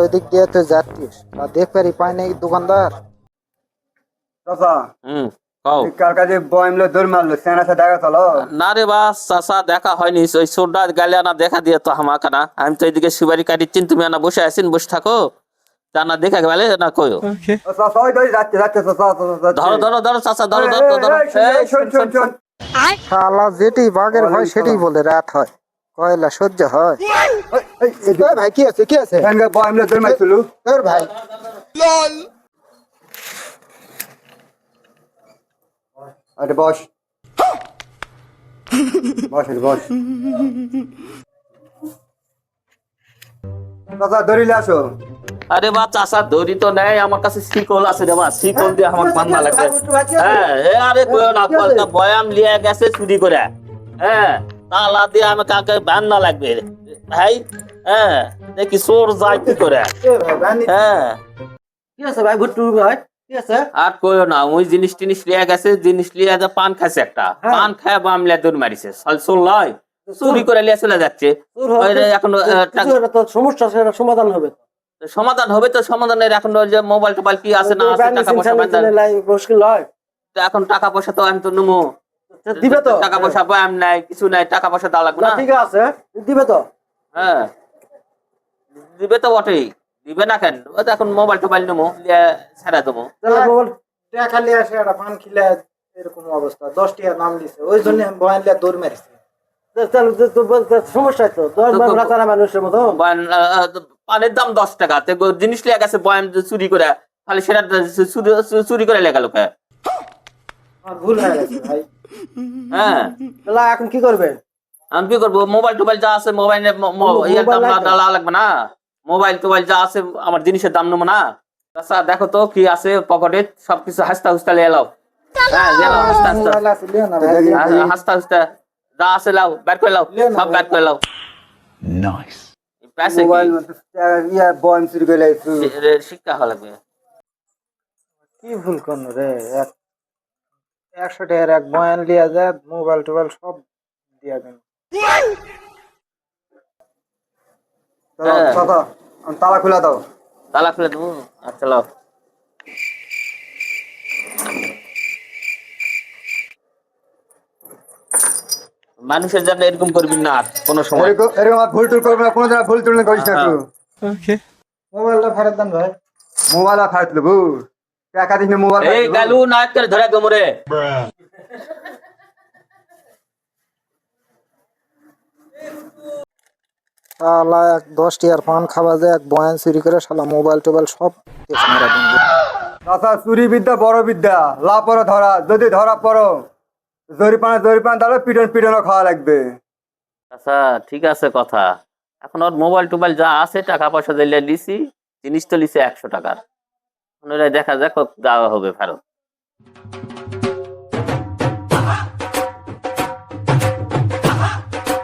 ওই দিক দিয়ে তো যাচ্ছিস দেখ পারি পাই নাই দোকানদার। চাচা কও কার কাছে বয়মলে দৌড় মারলো সেনাতে দেখা চলো। না রে বাস চাচা দেখা হয়নি, ওই সোডা গালে আনা দেখা দিয়ে তো হামাকা না, আমি তো এদিকে সুবারি কাটিচ্ছি, তুমি আনা বসে আছেন, বসে থাকো, তা না দেখা গেলে না কইও। চাচা ওই ধরে যাচ্ছে যাচ্ছে চাচা ধরো ধরো ধরো চাচা, ধরো ধরো ধরো। এই, শোন শোন শোন শালা যেটি বাঘের ভয় সেটি বলে রাত হয়, কয়লা সহ্য হয়। এই ভাই কি আছে কি আছে? এখানকার বয়মলে দৌড় মারছিল। তোর ভাই আরে বস বস আরে বস। চাচা ধরিলে আসো। আরে বা চাচা দড়ি তো নেই আমার কাছে, শিকল আছে রে বা, শিকল দিয়ে আমার বান্ধা লাগবে। হ্যাঁ আরে কইও না, কলকা বয়াম লিয়ে গেছে চুরি করে, হ্যাঁ তালা দিয়ে আমাকে আগে বান্ধা লাগবে ভাই। হ্যাঁ দেখি চোর যায় কি করে। হ্যাঁ কি আছে ভাই ভুট্টু ভাই কি আছে? আর কইও না, ওই জিনিস টিনিস লিয়ে গেছে, জিনিস লিয়ে যা পান খাইছে একটা, পান খায় বাম লিয়ে দৌড় মারিছে, চল লয় চুরি করে লিয়ে চলে যাচ্ছে। এখন তো সমস্যা সেটা সমাধান হবে। সমাধান হবে তো, সমাধানের এখন ওই যে মোবাইল টোবাইল কি আছে না আছে, টাকা পয়সা মুশকিল হয় তো, এখন টাকা পয়সা তো আমি তো নেবো, দিবে তো? টাকা পয়সা ব্যায়াম নাই কিছু নাই, টাকা পয়সা দেওয়া লাগবে না। ঠিক আছে দিবে তো? হ্যাঁ দিবে তো বটেই, দিবে না কেন? ও তো এখন মোবাইল টোবাইল নেবো, ছেড়ে দেবো। টাকা নিয়ে আসে একটা পান খিলে এরকম অবস্থা, 10 টাকা নাম দিছে ওই জন্য আমি বয়ান লিয়ে দৌড় মারিছি। সমস্যা তো মানুষের মতো পানের দাম 10 টাকা, জিনিস লিয়ে গেছে বয়াম চুরি করে, তাহলে সেটা চুরি করে লেগে লোকে। ভুল হয়ে গেছে ভাই। হ্যাঁ এখন কি করবে? আমি কি করবো? মোবাইল টোবাইল যা আছে মোবাইলের দাম না লাগবে না, মোবাইল টোবাইল যা আছে আমার জিনিসের দাম নেবো না। আচ্ছা দেখো তো কি আছে পকেটে, সবকিছু হাসতা হুস্তা লিয়ে লাও। হ্যাঁ হাসতা হুস্তা যা আছে লাও, বের করে লাও, সব বের করে লাও। মোবাইল বয়ম চুরি করে লাইছো। শিক্ষা হওয়া লাগবে। কি ভুল করলো রে? 100 টাকার এক বয়ান লিয়া যায়, মোবাইল টোবাইল সব দিয়া দেন। চাচা তালা খুলে দাও। তালা খুলে দেবো, আচ্ছা লাও। মানুষের জন্য এরকম করবি না আর কোনো সময়। এরকম ভুল টুল করবো না, কোনো জায়গায় ভুল টুল করিস না একটু। মোবাইলটা ফেরত দেন ভাই। মোবাইল ফাইট দেবো, টাকা দিস না মোবাইল। এই গালু নাক করে ধরে গোমরে। শালা 10 টাকার পান খাওয়া যায়, এক বয়ান চুরি করে শালা মোবাইল টোবাইল সব কেস মারা দিন। চাচা চুরি বিদ্যা বড় বিদ্যা, লাপড়ো ধরা, যদি ধরা পড়ো জরিপানা তাহলে পিটনও খাওয়া লাগবে। আচ্ছা ঠিক আছে কথা, এখন ওর মোবাইল টোবাইল যা আছে টাকা পয়সা দিলে লিছি, জিনিস তো লিছে 100 টাকার, দেখা যাক দেওয়া হবে ফেরত।